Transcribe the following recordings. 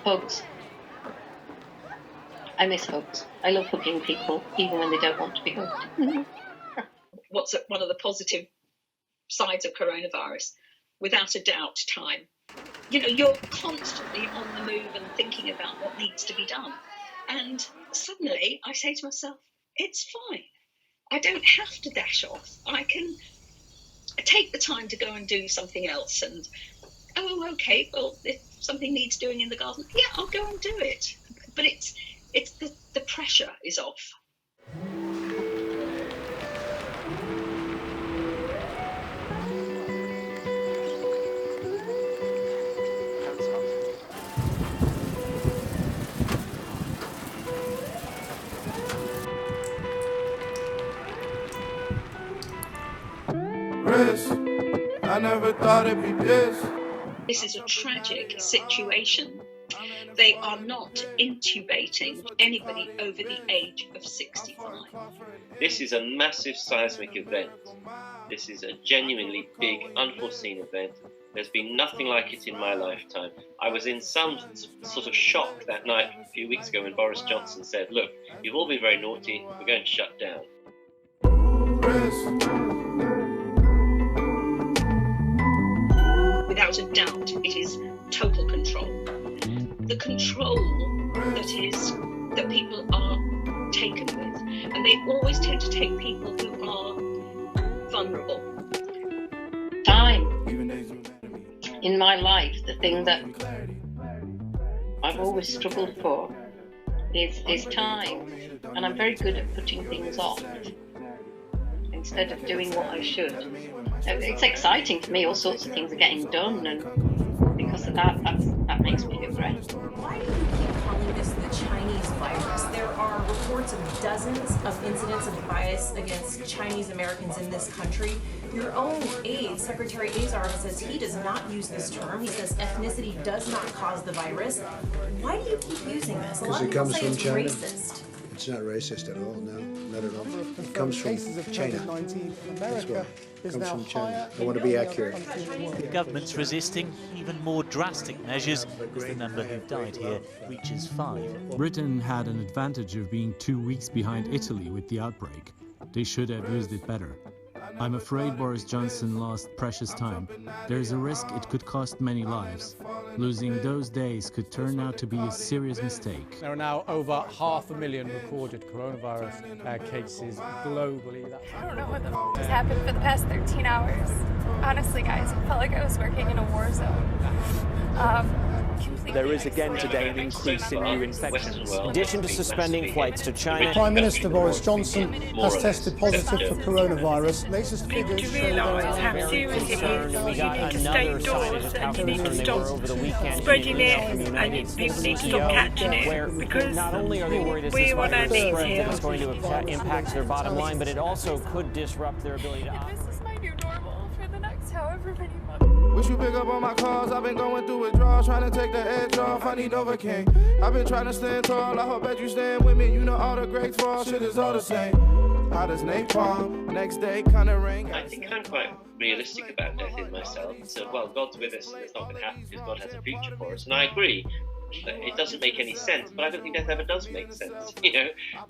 Hugs. I miss hugs. I love hugging people, even when they don't want to be hugged. What's one of the positive sides of coronavirus? Without a doubt, time. You know, you're constantly on the move and thinking about what needs to be done. And suddenly I say to myself, it's fine. I don't have to dash off. I can take the time to go and do something else. And, oh, okay, well, if something needs doing in the garden, yeah, I'll go and do it. But it's the pressure is off. I never thought it'd be this. This is a tragic situation. They are not intubating anybody over the age of 65. This is a massive seismic event. This is a genuinely big, unforeseen event. There's been nothing like it in my lifetime. I was in some sort of shock that night a few weeks ago when Boris Johnson said, look, you've all been very naughty, we're going to shut down. Without a doubt, it is total control. The control that people are taken with, and they always tend to take people who are vulnerable. Time. In my life, the thing that I've always struggled for is time, and I'm very good at putting things off instead of doing what I should. It's exciting for me, all sorts of things are getting done, and because of that makes me feel great. Why do you keep calling this the Chinese virus? There are reports of dozens of incidents of bias against Chinese Americans in this country. Your own aide, Secretary Azar, says he does not use this term. He says ethnicity does not cause the virus. Why do you keep using this? A lot of people say it's racist. It's not racist at all, no, not at all. It comes from China. That's why. It comes from China. I want to be accurate. The government's resisting even more drastic measures as the number who died here reaches 5. Britain had an advantage of being 2 weeks behind Italy with the outbreak. They should have used it better. I'm afraid Boris Johnson lost precious time. There's a risk it could cost many lives. Losing those days could turn out to be a serious mistake. There are now over 500,000 recorded coronavirus cases globally. I don't know what the has happened for the past 13 hours. Honestly, guys, it felt like I was working in a war zone. There is again today an increase in new infections. In addition to suspending flights to China, Prime Minister Boris Johnson has tested positive for coronavirus. Latest People figures to show realise how serious it is. You need to stay indoors and you need to stop spreading it and people need to stop catching it because not only are they worried it's we want our needs here. it's going to impact their bottom line, but it also could disrupt their ability to operate. This is my new normal for the next however many months. Wish you pick up on my calls. I've been going through withdrawals, trying to take the edge off. I need Novocaine. I've been trying to stand tall. I hope that you stand with me. You know all the greats fall. Shit is all the same. How does napalm? Next day, kind of rain. I think I'm quite realistic about death in myself. So, well, God's with us and it's not going to happen because God has a future for us. And I agree that it doesn't make any sense, but I don't think death ever does make sense. You know,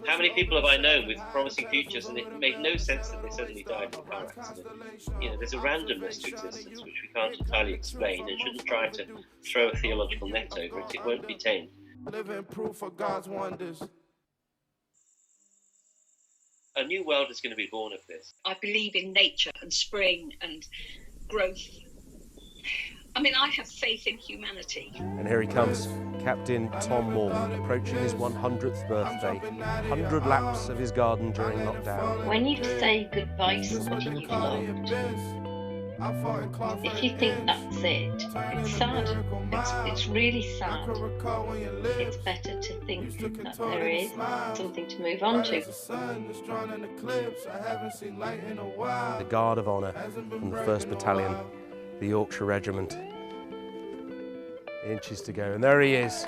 how many people have I known with promising futures and it made no sense that they suddenly died in a car accident? You know, there's a randomness to existence which we can't entirely explain and shouldn't try to throw a theological net over it. It won't be tamed. Living proof of God's wonders. A new world is going to be born of this. I believe in nature and spring and growth. I mean, I have faith in humanity. And here he comes, Captain Tom Moore, approaching his 100th birthday. 100 laps of his garden during lockdown. When you say goodbye to somebody you've loved, if you think that's it, it's sad. It's really sad. It's better to think that there is something to move on to. The Guard of Honour from the 1st Battalion, the Yorkshire Regiment. Inches to go, and there he is.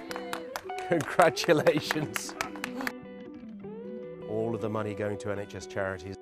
Congratulations. All of the money going to NHS charities.